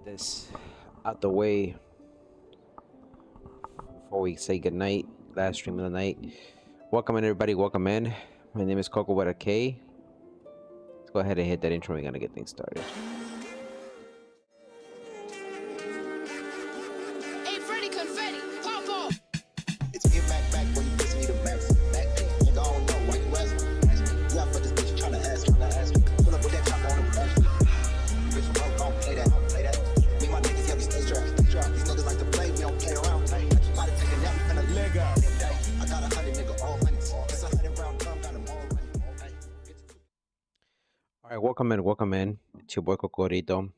this out the way before we say goodnight. Last stream of the night. Welcome in, everybody. Welcome in. My name is Coco with a K. Let's go ahead and hit that intro. We're gonna get things started. Hey, Freddy Confetti, pop off! It's get back when you piss me the max. Back nigga, I don't know why you ask me. Yeah, but this bitch tryna ask me. Pull up with that chop on the back. Bitch, don't play that. Me, my niggas, yeah, we stay strapped. These niggas like to play, we don't play around. I keep about to take a nap and a leg out. I got 100 nigga, all hundreds. It's 100 round drum, got them all running. All right, welcome in. It's your boy Kokorito.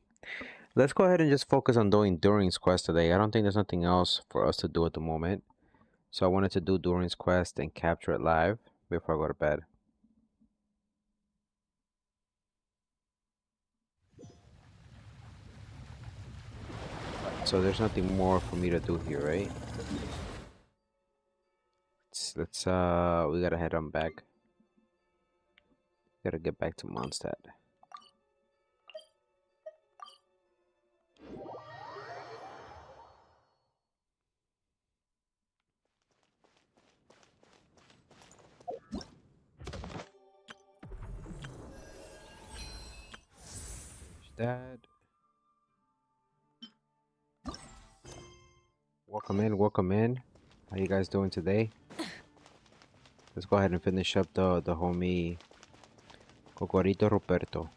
Let's go ahead and just focus on doing During's quest today. I don't think there's nothing else for us to do at the moment. So I wanted to do During's quest and capture it live before I go to bed. So there's nothing more for me to do here, right? Let's we gotta head on back. Gotta get back to Mondstadt. That. Welcome in. How you guys doing today? Let's go ahead and finish up the homie Kokorito Roberto.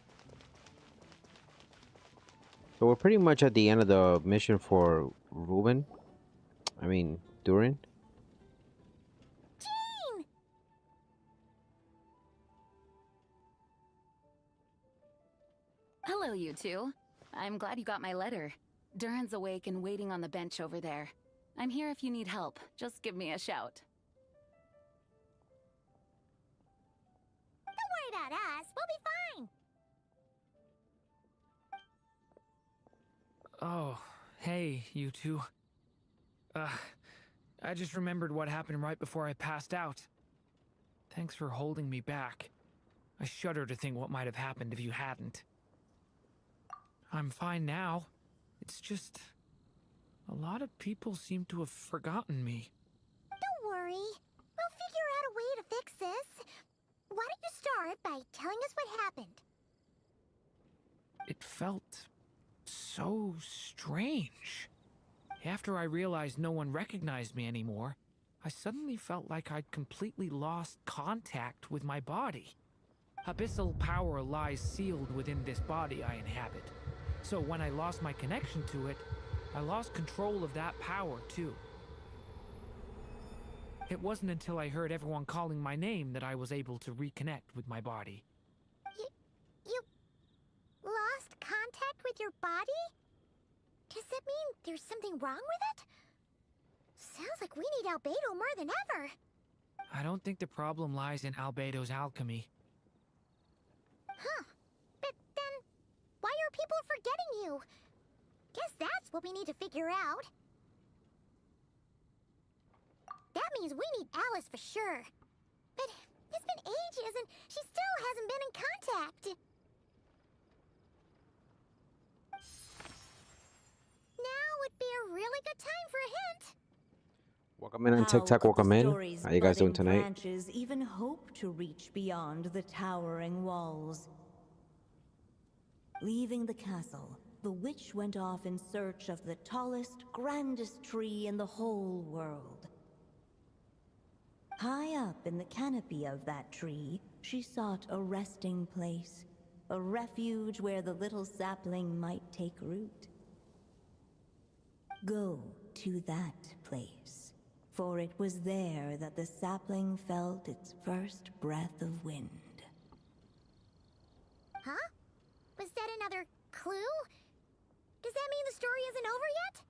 So we're pretty much at the end of the mission for During. Jean! Hello, you two. I'm glad you got my letter. Durin's awake and waiting on the bench over there. I'm here if you need help. Just give me a shout. Don't worry about us. We'll be fine. Oh, hey, you two. I just remembered what happened right before I passed out. Thanks for holding me back. I shudder to think what might have happened if you hadn't. I'm fine now. It's just... a lot of people seem to have forgotten me. Don't worry. We'll figure out a way to fix this. Why don't you start by telling us what happened? It felt so strange. After I realized no one recognized me anymore, I suddenly felt like I'd completely lost contact with my body. Abyssal power lies sealed within this body I inhabit. So when I lost my connection to it, I lost control of that power too. It wasn't until I heard everyone calling my name that I was able to reconnect with my body. You lost contact with your body? Does that mean there's something wrong with it? Sounds like we need Albedo more than ever. I don't think the problem lies in Albedo's alchemy. Huh. But then, why are people forgetting you? Guess that's what we need to figure out. That means we need Alice for sure. But it's been ages and she still hasn't been in contact. Now would be a really good time for a hint. Welcome in on TikTok. Welcome in. How you guys doing tonight? Branches even hope to reach beyond the towering walls. Leaving the castle, the witch went off in search of the tallest, grandest tree in the whole world. High up in the canopy of that tree, she sought a resting place, a refuge where the little sapling might take root. Go to that place, for it was there that the sapling felt its first breath of wind. Huh? Was that another clue? Does that mean the story isn't over yet?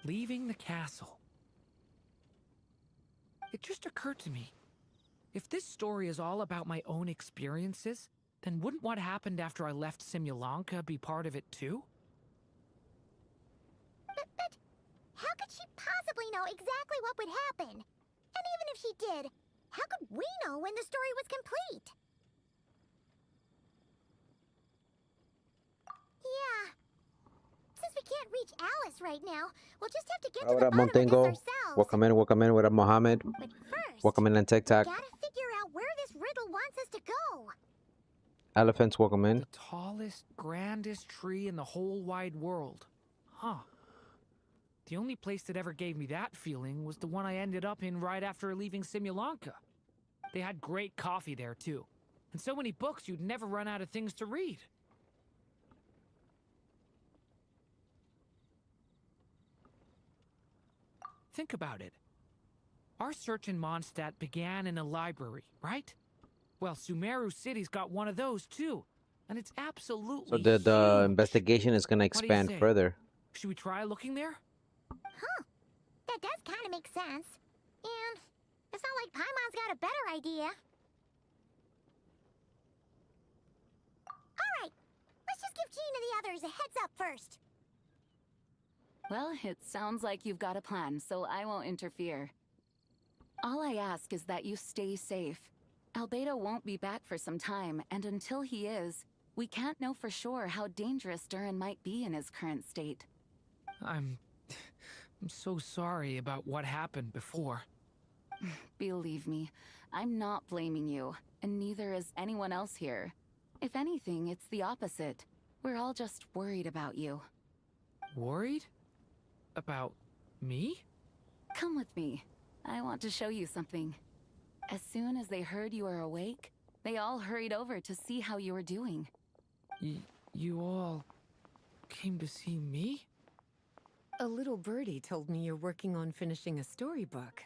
Leaving the castle. It just occurred to me. If this story is all about my own experiences, then wouldn't what happened after I left Simulanka be part of it too? But how could she possibly know exactly what would happen? And even if she did, how could we know when the story was complete? Yeah. since we can't reach Alice right now, we'll just have to get Oh, to what the up, bottom of this Montengo? ourselves. Welcome in, welcome in. What up, Mohammed? But first, Welcome in on we TikTok. gotta figure out where this riddle wants us to go. Elephants, welcome in. The tallest, grandest tree in the whole wide world. Huh. The only place that ever gave me that feeling was the one I ended up in right after leaving Simulanka. They had great coffee there, too. And so many books you'd never run out of things to read. Think about it. Our search in Mondstadt began in a library, right? Well, Sumeru City's got one of those, too. And it's absolutely So the huge. investigation is gonna What do you expand say? further. Should we try looking there? Huh. That does kind of make sense. And it's not like Paimon's got a better idea. Alright, let's just give Jean and the others a heads up first. Well, it sounds like you've got a plan, so I won't interfere. All I ask is that you stay safe. Albedo won't be back for some time, and until he is, we can't know for sure how dangerous Durin might be in his current state. I'm so sorry about what happened before. Believe me, I'm not blaming you, and neither is anyone else here. If anything, it's the opposite. We're all just worried about you. Worried? About me? Come with me. I want to show you something. As soon as they heard you were awake, they all hurried over to see how you were doing. You all came to see me? A little birdie told me you're working on finishing a storybook.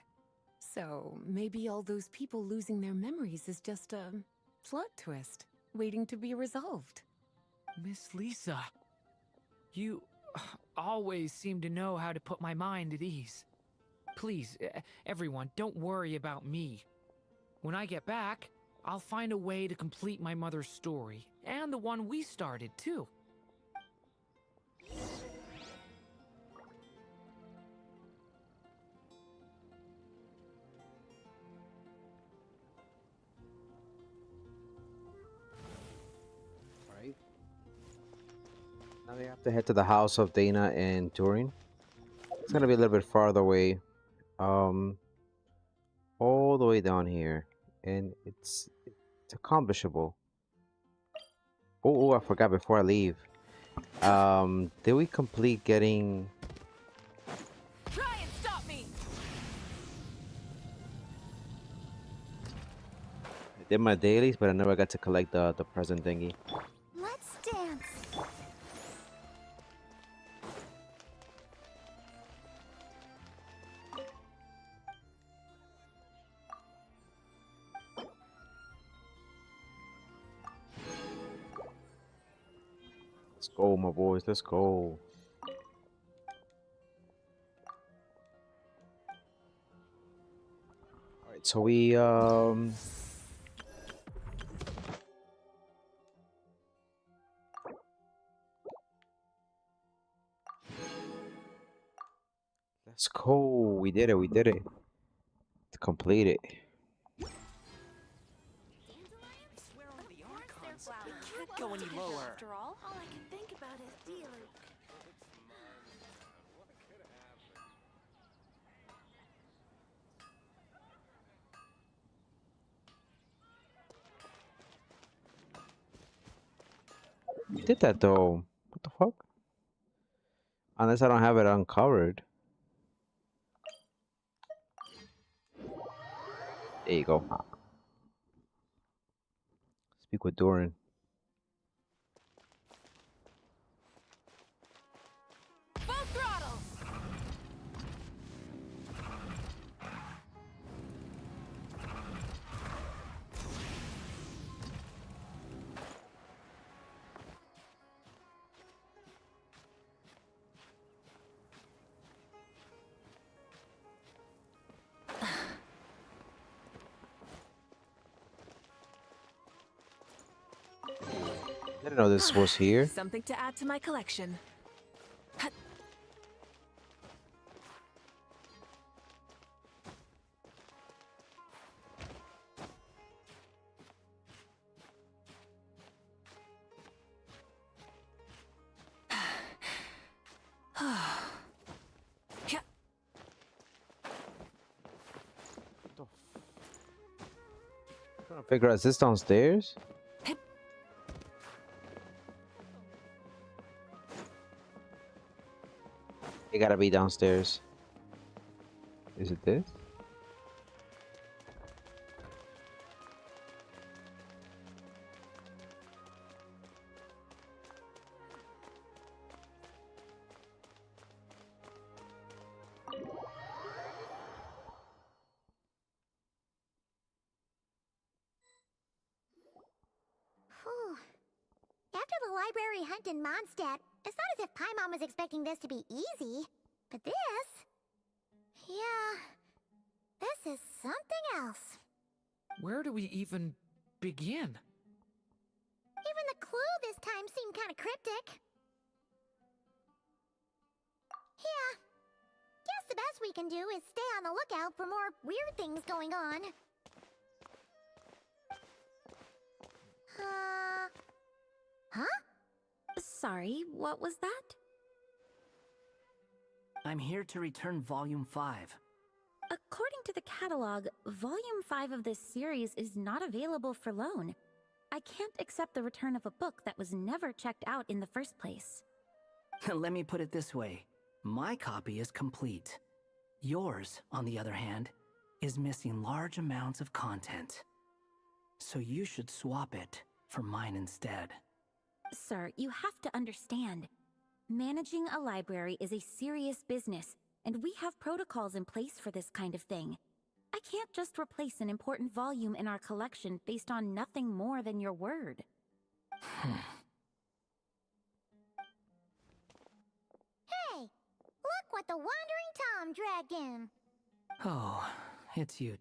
So maybe all those people losing their memories is just a plot twist, waiting to be resolved. Miss Lisa, you always seem to know how to put my mind at ease. Please, everyone, don't worry about me. When I get back, I'll find a way to complete my mother's story, and the one we started, too. Right. Now they have to head to the house of Dana and Turing. It's gonna be a little bit farther away. All the way down here. And it's accomplishable. Oh, I forgot before I leave. Did we complete getting... Try and stop me! I did my dailies, but I never got to collect the present thingy. Let's dance. Let's go, my boys. Let's go. Alright, so we let's go. We did it. We did it. To complete it. Can't go any lower. After all I can think about is dealing. We did that though. What the fuck? Unless I don't have it uncovered. There you go. Speak with Doran. Full throttle! I didn't know this was here. Something to add to my collection. Trying to figure out, is this downstairs? It gotta be downstairs. Is it this? Whew. After the library hunt in Mondstadt, it's not as if Paimon was expecting this to be easy. But this... yeah... this is something else. Where do we even begin? Even the clue this time seemed kind of cryptic. Yeah. Guess the best we can do is stay on the lookout for more weird things going on. Huh? Sorry, what was that? I'm here to return Volume 5. According to the catalog, Volume 5 of this series is not available for loan. I can't accept the return of a book that was never checked out in the first place. Let me put it this way. My copy is complete. Yours, on the other hand, is missing large amounts of content. So you should swap it for mine instead. Sir, you have to understand. Managing a library is a serious business, and we have protocols in place for this kind of thing. I can't just replace an important volume in our collection based on nothing more than your word. Hey! Look what the Wandering Tom dragged in! Oh, it's you.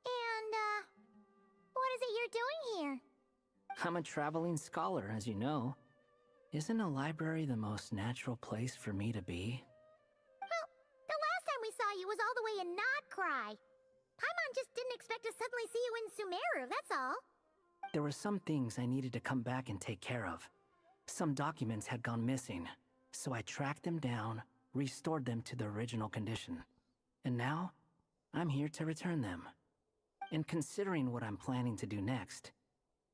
And, what is it you're doing here? I'm a traveling scholar, as you know. Isn't a library the most natural place for me to be? Well, the last time we saw you was all the way in Nodcry. Paimon just didn't expect to suddenly see you in Sumeru, that's all. There were some things I needed to come back and take care of. Some documents had gone missing, so I tracked them down, restored them to the original condition. And now, I'm here to return them. And considering what I'm planning to do next,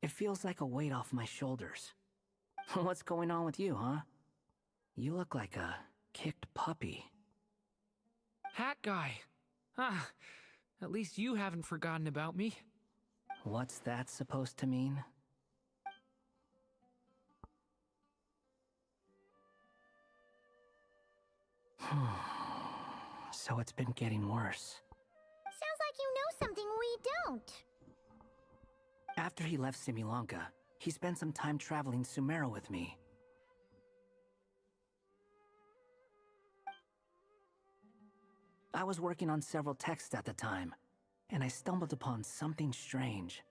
it feels like a weight off my shoulders. What's going on with you, huh? You look like a kicked puppy. Hat guy. Ah, at least you haven't forgotten about me. What's that supposed to mean? So it's been getting worse. Sounds like you know something we don't. After he left Similanka, he spent some time traveling Sumeru with me. I was working on several texts at the time, and I stumbled upon something strange.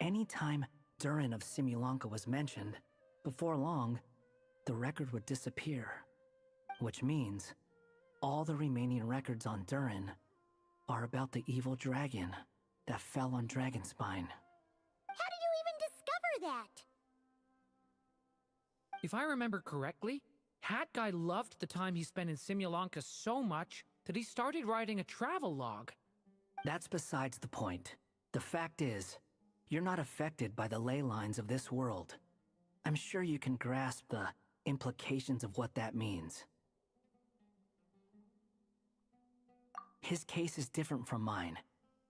Anytime Durin of Similanka was mentioned, before long, the record would disappear. Which means, all the remaining records on Durin are about the evil dragon that fell on Dragonspine. How did you even discover that? If I remember correctly, Hat Guy loved the time he spent in Simulanka so much that he started writing a travel log. That's besides the point. The fact is, you're not affected by the ley lines of this world. I'm sure you can grasp the implications of what that means. His case is different from mine.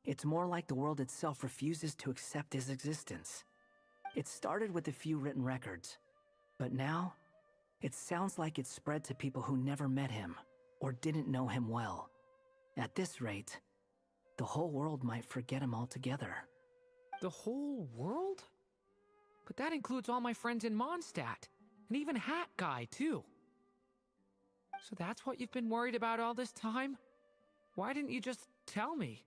It's more like the world itself refuses to accept his existence. It started with a few written records, but now, it sounds like it's spread to people who never met him or didn't know him well. At this rate, the whole world might forget him altogether. The whole world? But that includes all my friends in Mondstadt, and even Hat Guy, too. So that's what you've been worried about all this time? Why didn't you just tell me?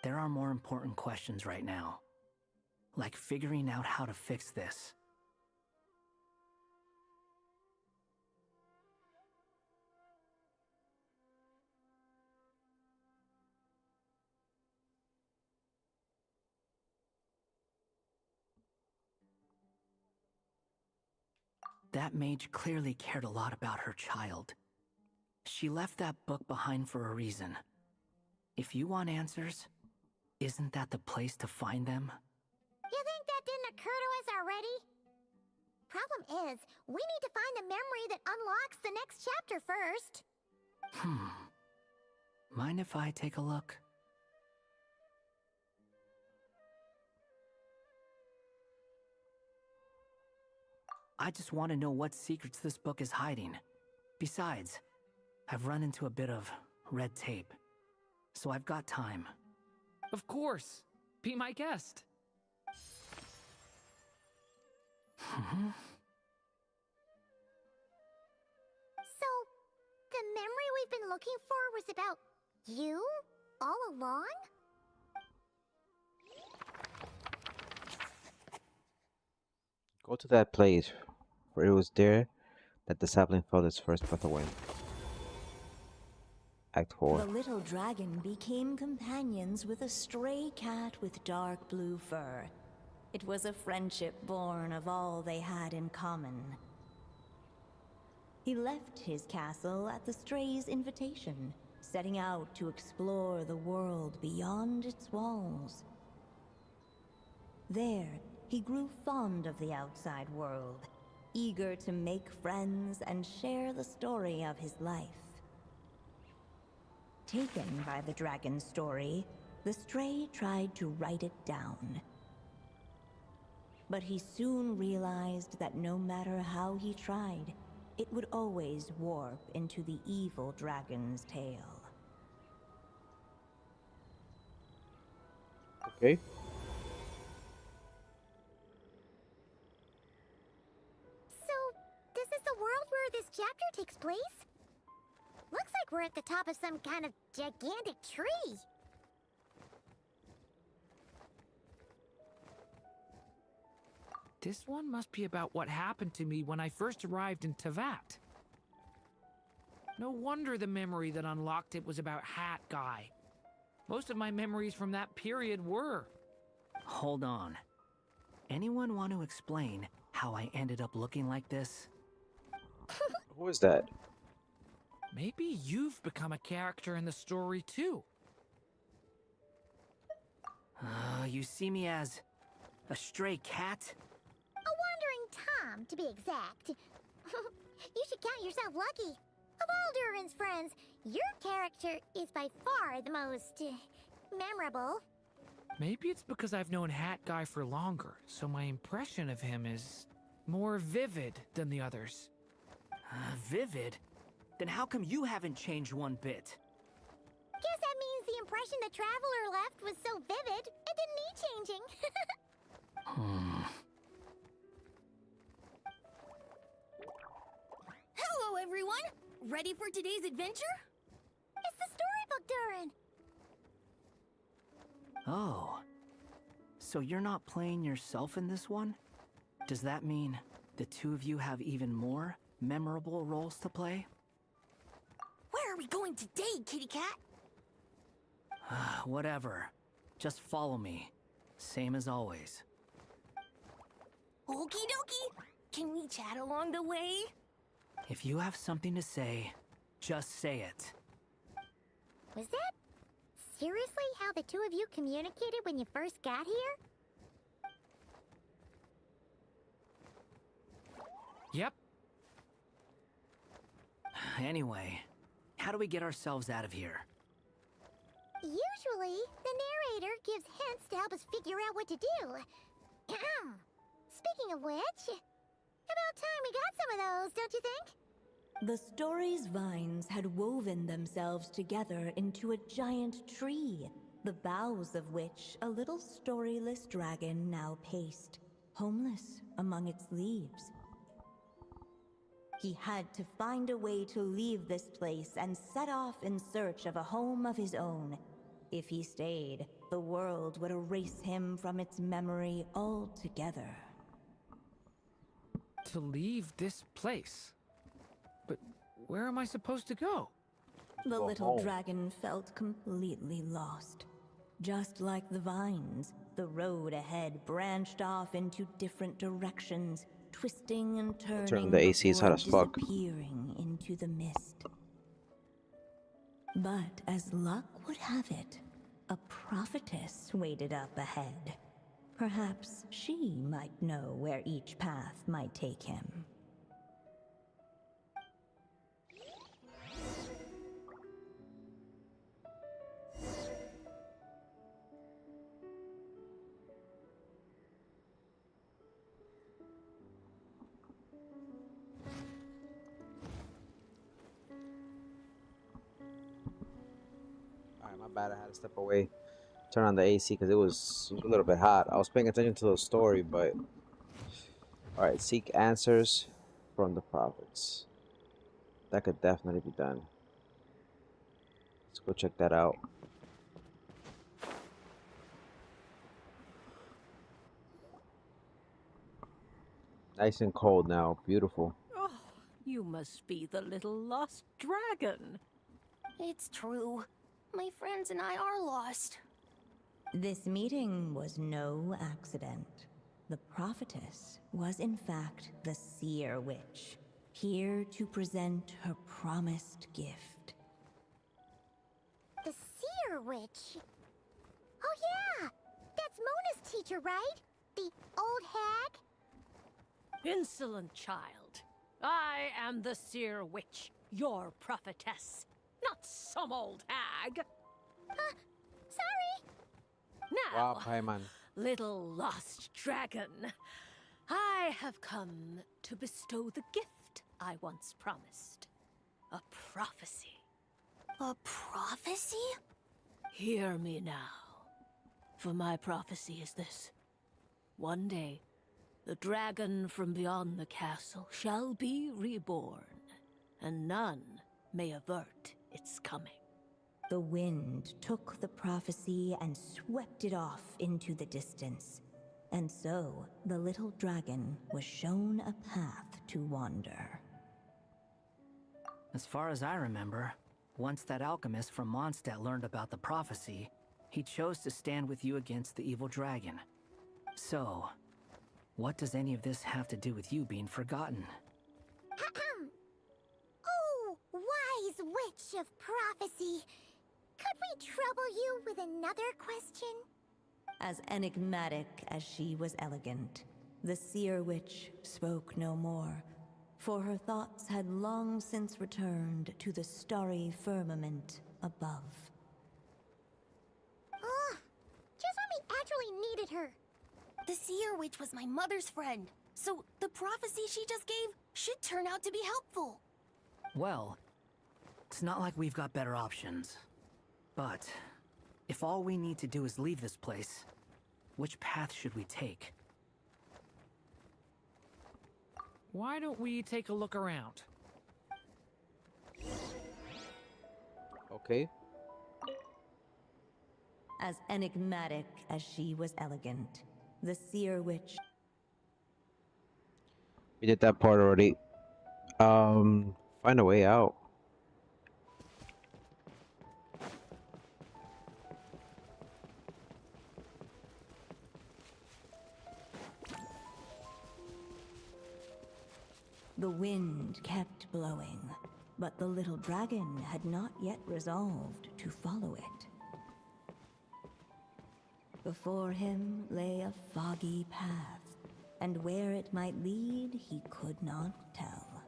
There are more important questions right now, like figuring out how to fix this. That mage clearly cared a lot about her child. She left that book behind for a reason. If you want answers, isn't that the place to find them? You think that didn't occur to us already? Problem is, we need to find the memory that unlocks the next chapter first. Mind if I take a look? I just want to know what secrets this book is hiding. Besides, I've run into a bit of red tape, so I've got time. Of course. Be my guest. So, the memory we've been looking for was about you? All along? Go to that place, for it was there that the sapling felt its first breath away. Act 4. The little dragon became companions with a stray cat with dark blue fur. It was a friendship born of all they had in common. He left his castle at the stray's invitation, setting out to explore the world beyond its walls. There, he grew fond of the outside world, eager to make friends and share the story of his life. Taken by the dragon's story, the stray tried to write it down. But he soon realized that no matter how he tried, it would always warp into the evil dragon's tale. Okay. So, this is the world where this chapter takes place? Looks like we're at the top of some kind of gigantic tree. This one must be about what happened to me when I first arrived in Tevat. No wonder the memory that unlocked it was about Hat Guy. Most of my memories from that period were. Hold on. Anyone want to explain how I ended up looking like this? Who is that? Maybe you've become a character in the story too. You see me as a stray cat? A wandering Tom, to be exact. You should count yourself lucky. Of all Durin's friends, your character is by far the most memorable. Maybe it's because I've known Hat Guy for longer, so my impression of him is more vivid than the others. Vivid? Then how come you haven't changed one bit? Guess that means the impression the Traveler left was so vivid, it didn't need changing. Hello, everyone! Ready for today's adventure? It's the storybook, Durin! Oh. So you're not playing yourself in this one? Does that mean the two of you have even more memorable roles to play? Where are we going today, kitty cat? Whatever. Just follow me. Same as always. Okie dokie. Can we chat along the way? If you have something to say, just say it. Was that seriously how the two of you communicated when you first got here? Yep. Anyway, how do we get ourselves out of here? Usually, the narrator gives hints to help us figure out what to do. Speaking of which, about time we got some of those, don't you think? The story's vines had woven themselves together into a giant tree, the boughs of which a little storyless dragon now paced, homeless among its leaves. He had to find a way to leave this place and set off in search of a home of his own. If he stayed, the world would erase him from its memory altogether. To leave this place? But where am I supposed to go? The Go little home. dragon felt completely lost. Just like the vines, the road ahead branched off into different directions, twisting and turning the AC is hot before as fuck. disappearing into the mist. But as luck would have it, a prophetess waited up ahead. Perhaps she might know where each path might take him. Alright, my bad. I had to step away, turn on the AC because it was a little bit hot. I was paying attention to the story, but alright, seek answers from the prophets. That could definitely be done. Let's go check that out. Nice and cold now. Beautiful. Oh, you must be the little lost dragon. It's true. My friends and I are lost. This meeting was no accident. The prophetess was in fact the seer witch, here to present her promised gift. The seer witch. Oh yeah, that's Mona's teacher, right? The old hag? Insolent child. I am the seer witch, your prophetess, not some old hag. Sorry. Now, Wow, Paimon. little lost dragon, I have come to bestow the gift I once promised. A prophecy. A prophecy? Hear me now, for my prophecy is this. One day, the dragon from beyond the castle shall be reborn, and none may avert its coming. The wind took the prophecy and swept it off into the distance. And so, the little dragon was shown a path to wander. As far as I remember, once that alchemist from Mondstadt learned about the prophecy, he chose to stand with you against the evil dragon. So, what does any of this have to do with you being forgotten? Oh, wise witch of prophecy. Could we trouble you with another question? As enigmatic as she was elegant, the seer witch spoke no more, for her thoughts had long since returned to the starry firmament above. Ugh, just when we actually needed her. The seer witch was my mother's friend, so the prophecy she just gave should turn out to be helpful. Well, it's not like we've got better options. But, if all we need to do is leave this place, which path should we take? Why don't we take a look around? Okay. As enigmatic as she was elegant, the seer witch... We did that part already. Find a way out. The wind kept blowing, but the little dragon had not yet resolved to follow it. Before him lay a foggy path, and where it might lead he could not tell.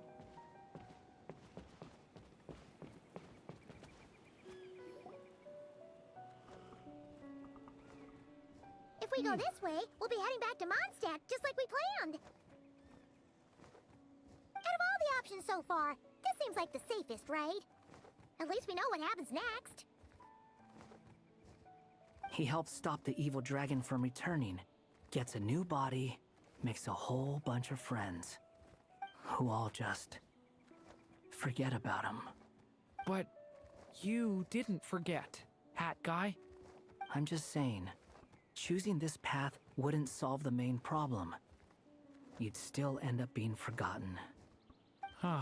If we go this way, we'll be heading back to Mondstadt, just like we planned. Out of all the options so far, this seems like the safest, right? At least we know what happens next. He helps stop the evil dragon from returning, gets a new body, makes a whole bunch of friends, who all just forget about him. But you didn't forget, Hat Guy. I'm just saying, choosing this path wouldn't solve the main problem. You'd still end up being forgotten. Huh.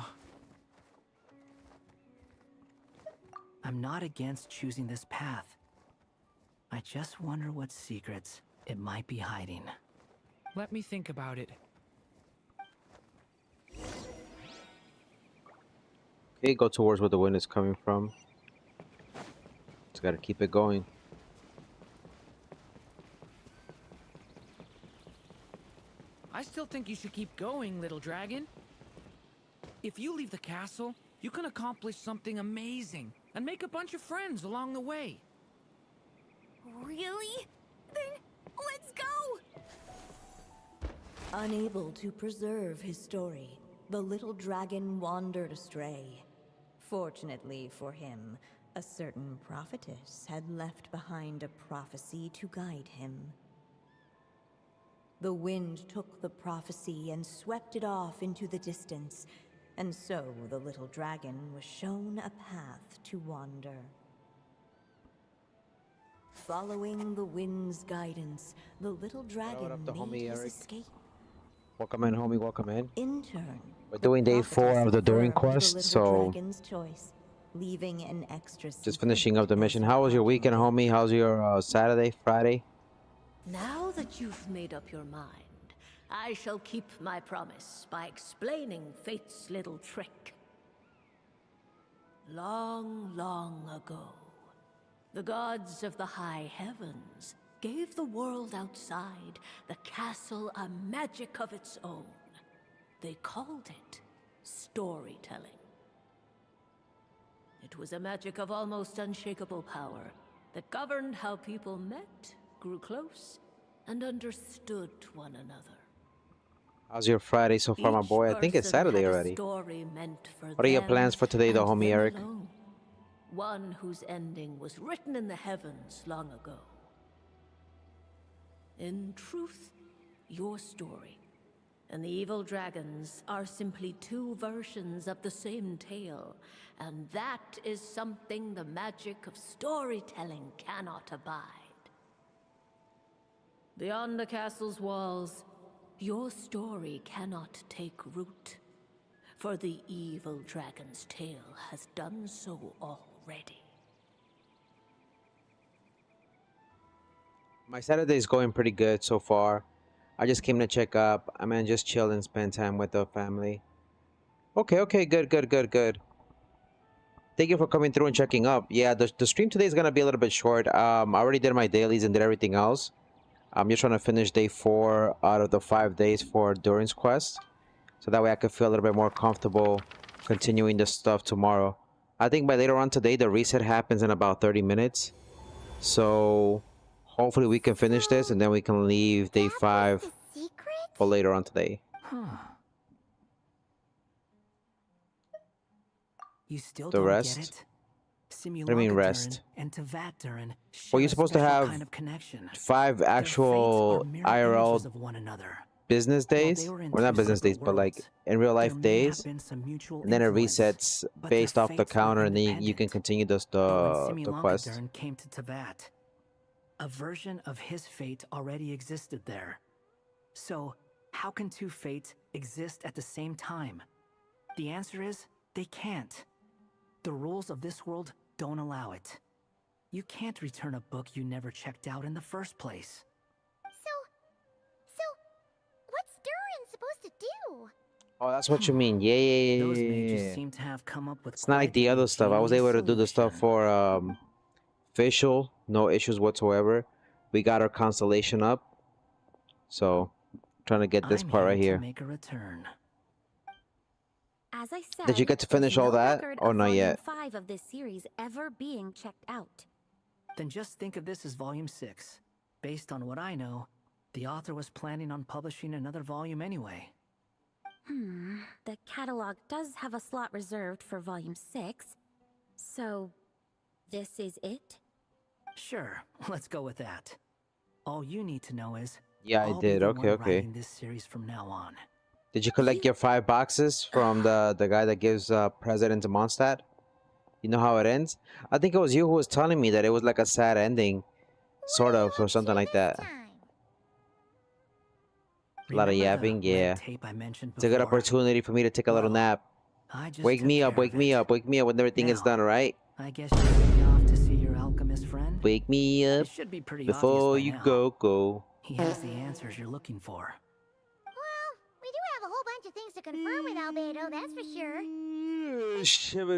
I'm not against choosing this path. I just wonder what secrets it might be hiding. Let me think about it. Okay, go towards where the wind is coming from. Just gotta keep it going. I still think you should keep going, little dragon. If you leave the castle, you can accomplish something amazing and make a bunch of friends along the way. Really? Then let's go! Unable to preserve his story, the little dragon wandered astray. Fortunately for him, a certain prophetess had left behind a prophecy to guide him. The wind took the prophecy and swept it off into the distance, and so the little dragon was shown a path to wander. Following the wind's guidance, the little dragon up to homie made his Eric? escape. Welcome in, homie. Welcome in. In turn, We're the doing day 4 prophetess of the During affirmed quest, the little so dragon's choice, leaving an extra just finishing up the mission. How was your weekend, homie? How's your Saturday, Friday? Now that you've made up your mind, I shall keep my promise by explaining Fate's little trick. Long, long ago, the gods of the high heavens gave the world outside the castle a magic of its own. They called it storytelling. It was a magic of almost unshakable power that governed how people met, grew close, and understood one another. How's your Friday so far, my Each boy? I think it's person Saturday had a already. story meant for What are your them plans for today, though, and homie them Eric? alone. One whose ending was written in the heavens long ago. In truth, your story and the evil dragons are simply two versions of the same tale, and that is something the magic of storytelling cannot abide. Beyond the castle's walls, your story cannot take root, for the evil dragon's tale has done so already. My Saturday is going pretty good so far. I just came to check up. I mean, just chill and spend time with the family. Okay, good. Thank you for coming through and checking up. Yeah, the stream today is gonna be a little bit short. I already did my dailies and did everything else. I'm just trying to finish day 4 out of the 5 days for Durin's quest, so that way I could feel a little bit more comfortable continuing this stuff tomorrow. I think by later on today, the reset happens in about 30 minutes. So hopefully we can finish this and then we can leave day 5 The secret? for later on today. You still The don't rest? get it? What do you mean rest? and Tevat Durin Well, share you're a supposed to special have kind of connection. 5 Their fates are actual mirror IRL images of one another. business While days. they were in Well, not two business days, separate but like worlds, in real there life may have days. been some mutual And then it influence, resets but their based off the fates were counter, and then you can independent. continue But when the Simulonka quest. Durin came to Tevat, a version of his fate already existed there. So, how can two fates exist at the same time? The answer is, they can't. The rules of this world don't allow it. You can't return a book you never checked out in the first place. So, what's Durin supposed to do? Oh, that's what you mean. Yeah, yeah, yeah, Those yeah, mages yeah. seem to have come up with It's not like quite the the other stuff. I was ingenious able to do the stuff solution. for facial, no issues whatsoever. We got our constellation up, so trying to get this I'm part here right to here. make a return. As I said, Did you get to there's finish all no that, record or of not Volume yet? 5 of this series ever being checked out. Then just think of this as Volume 6. Based on what I know, the author was planning on publishing another volume anyway. The catalog does have a slot reserved for Volume 6. So, this is it? Sure, let's go with that. All you need to know is, Yeah, I I'll be did. the Okay, one okay. writing this series from now on. Did you collect your 5 boxes from the guy that gives President to Mondstadt? You know how it ends? I think it was you who was telling me that it was like a sad ending, sort What are of, you or up something to like this that. time? A lot of Remember the yapping, red yeah. tape I mentioned It's a good before? opportunity for me to take a little Well, nap. I just Wake took me up, care wake of me it. up, wake me up when everything is Now, done, alright? I guess you're heading off to see your alchemist friend? Wake me It up should be pretty obvious before by you now. go. He has the answers you're looking for. Well, we do have a whole bunch of things to confirm with Albedo, that's for sure. Shiver,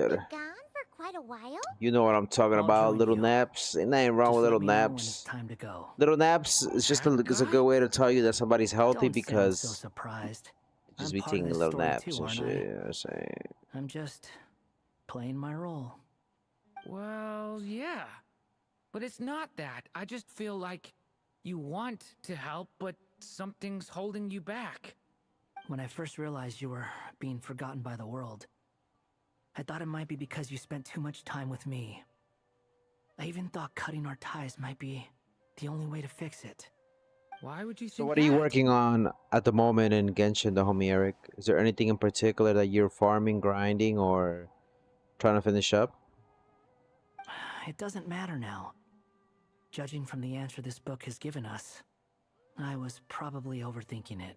Been gone for quite a while? You know what I'm talking I'll about, join little you. naps. Ain't nothing wrong Just with let little me know when it's naps. time to go. Little naps is just a, That is a guy? good way to tell you that somebody's healthy Don't sound so because surprised. just I'm be part of taking this little story naps too, and aren't shit. I? You know what I'm saying? I'm just playing my role. Well, yeah. But it's not that. I just feel like you want to help, but something's holding you back. When I first realized you were being forgotten by the world, I thought it might be because you spent too much time with me. I even thought cutting our ties might be the only way to fix it. Why would you So think what are you that? working on at the moment in Genshin, the homie Eric? Is there anything in particular that you're farming, grinding, or trying to finish up? It doesn't matter now. Judging from the answer this book has given us, I was probably overthinking it.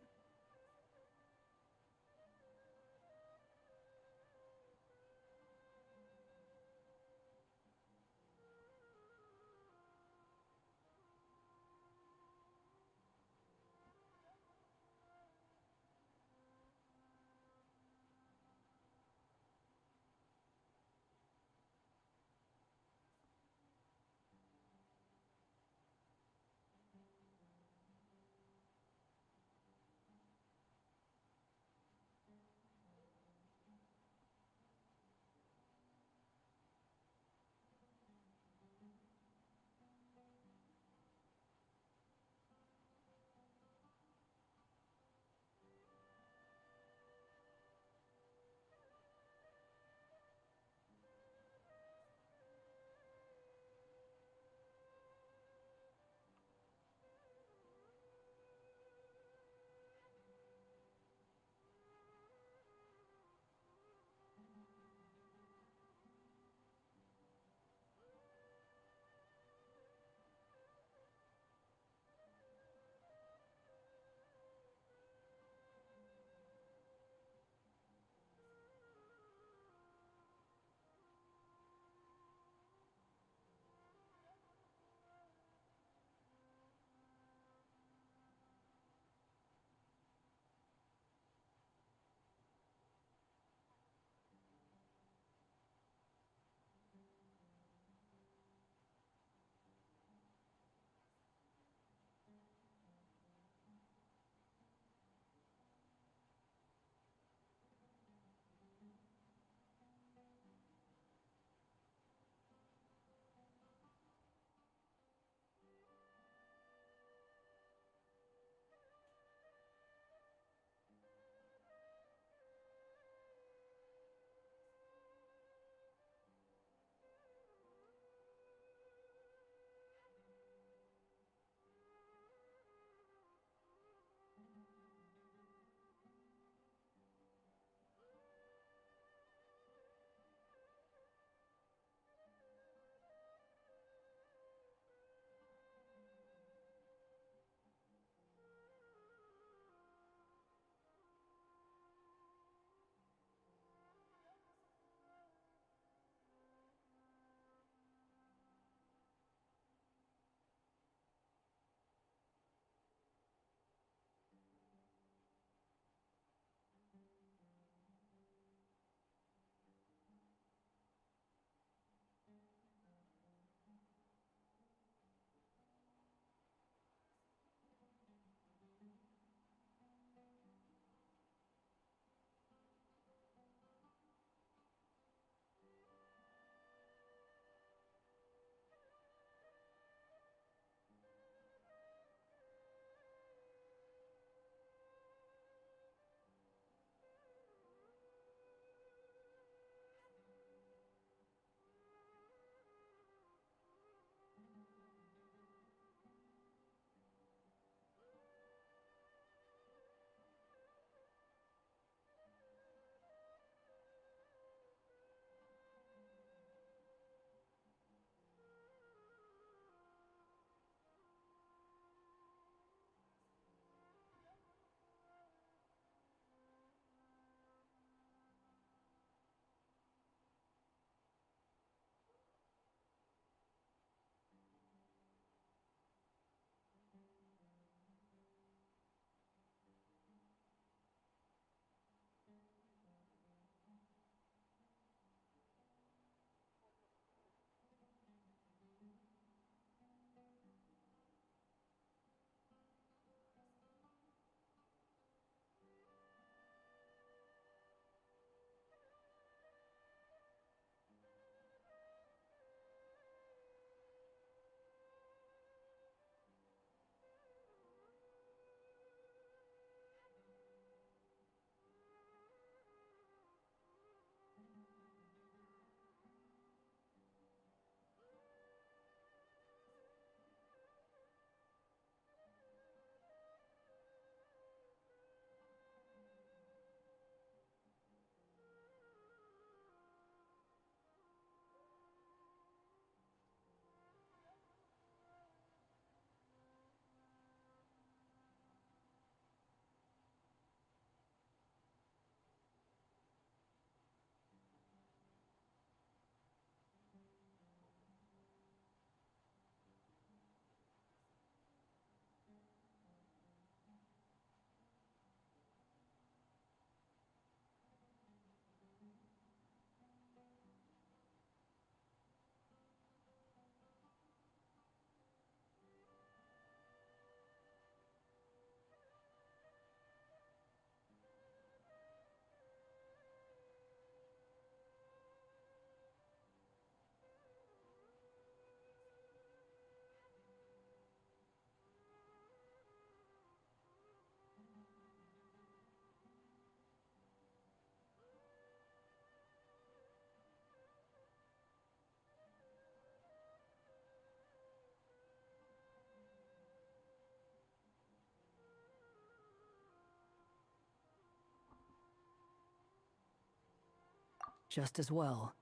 Just as well.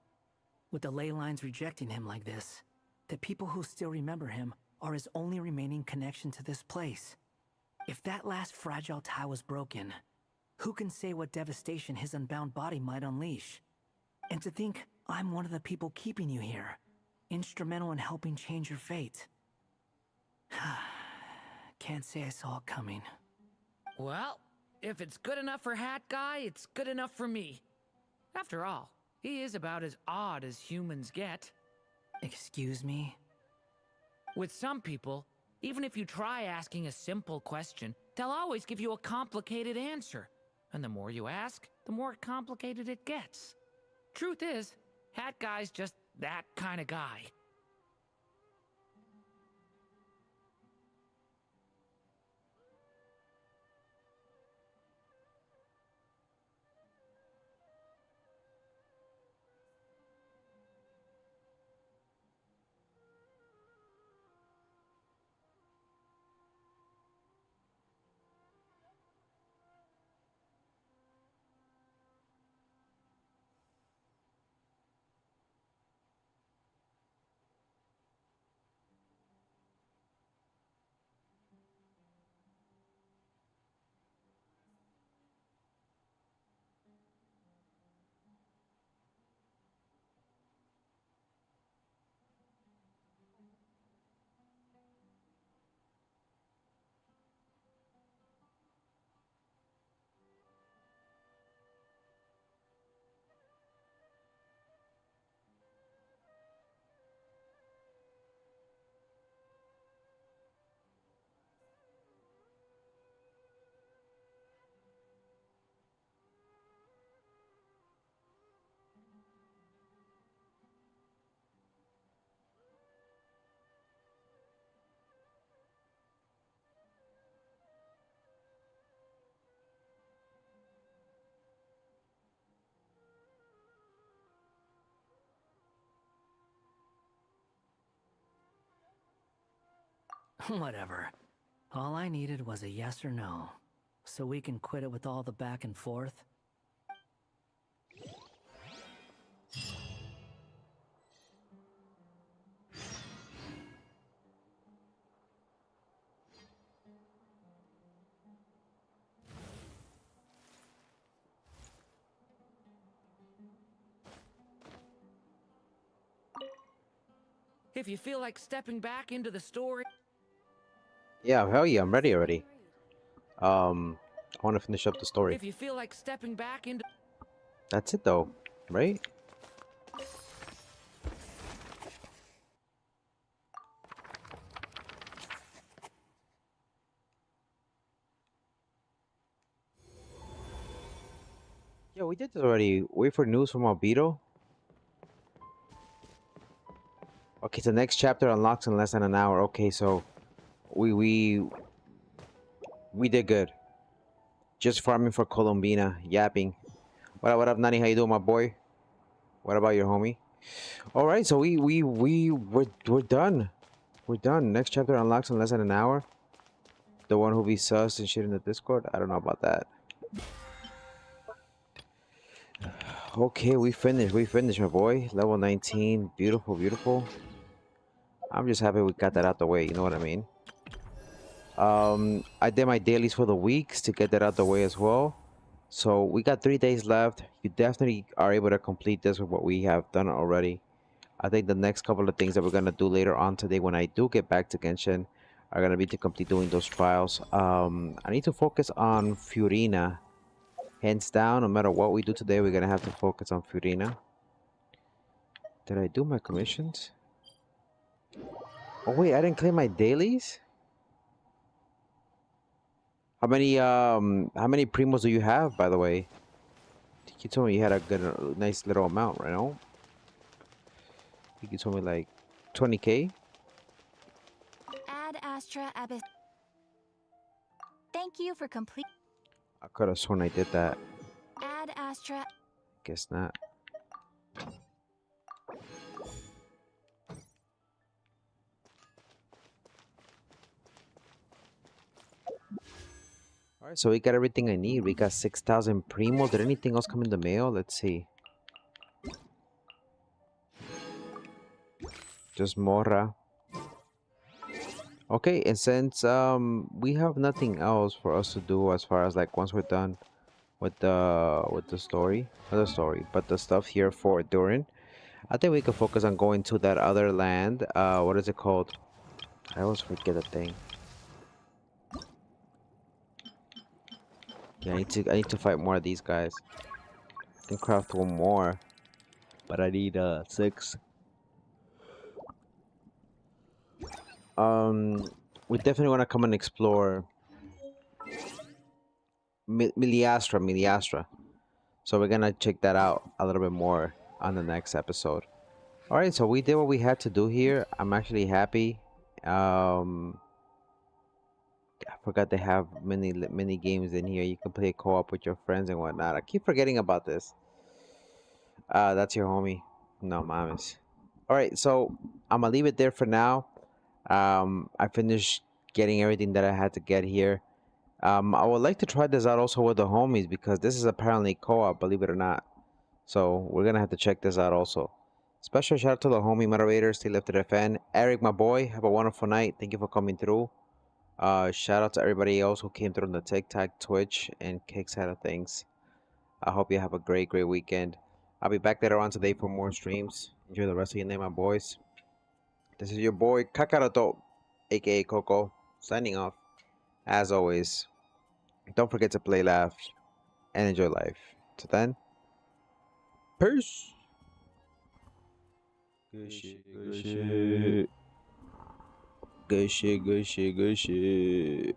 With the ley lines rejecting him like this, the people who still remember him are his only remaining connection to this place. If that last fragile tie was broken, who can say what devastation his unbound body might unleash? And to think I'm one of the people keeping you here, instrumental in helping change your fate. Can't say I saw it coming. Well, if it's good enough for Hat Guy, it's good enough for me. After all, he is about as odd as humans get. Excuse me? With some people, even if you try asking a simple question, they'll always give you a complicated answer. And the more you ask, the more complicated it gets. Truth is, Hat Guy's just that kind of guy. Whatever. All I needed was a yes or no. So we can quit it with all the back and forth. If you feel like stepping back into the story... Yeah, hell yeah, I'm ready already. I want to finish up the story. If you feel like stepping back into... That's it though, right? Yeah, we did this already. Wait for news from Albedo. Okay, so next chapter unlocks in less than an hour. Okay, so we did good. Just farming for Colombina, yapping. What up, Nani? How you doing, my boy? What about your homie? All right, so we're done. We're done. Next chapter unlocks in less than an hour. The one who be sus and shit in the Discord. I don't know about that. Okay, we finished. We finished, my boy. Level 19. Beautiful, beautiful. I'm just happy we got that out the way. You know what I mean? I did my dailies for the weeks to get that out the way as well. So we got 3 days left. You definitely are able to complete this with what we have done already. I think the next couple of things that we're gonna do later on today, when I do get back to Genshin, are gonna be to complete doing those trials. I need to focus on Furina. Hands down, no matter what we do today, we're gonna have to focus on Furina. Did I do my commissions? Oh wait, I didn't claim my dailies? How many primos do you have, by the way? I think you told me you had a good, nice little amount, right? No? I think you told me like 20k. Ad Astra Abyss. Thank you for complete. I could have sworn I did that. Ad Astra. Guess not. Alright, so we got everything I need. We got 6,000 primos. Did anything else come in the mail? Let's see. Just Mora. Okay, and since we have nothing else for us to do as far as like once we're done with the story, not the story, but the stuff here for Durin, I think we could focus on going to that other land. What is it called? I always forget the thing. Yeah, I need to fight more of these guys. I can craft one more, but I need 6. We definitely want to come and explore Miliastra. So we're gonna check that out a little bit more on the next episode. All right, so we did what we had to do here. I'm actually happy. I forgot they have many games in here. You can play co-op with your friends and whatnot. I keep forgetting about this. That's your homie. No mames. All right, so I'm gonna leave it there for now. I finished getting everything that I had to get here. I would like to try this out also with the homies because this is apparently co-op, believe it or not. So we're gonna have to check this out also. Special shout out to the homie moderators, Stay Lifted FN. Eric, my boy, have a wonderful night. Thank you for coming through. Shout out to everybody else who came through on the TikTok, Twitch, and Kick side of things. I hope you have a great weekend. I'll be back later on today for more streams. Enjoy the rest of your day, my boys. This is your boy Kokorito, aka Coco, signing off. As always, don't forget to play, laugh, and enjoy life. Till then, peace. Good shit, good shit. Good shit, good shit, good shit.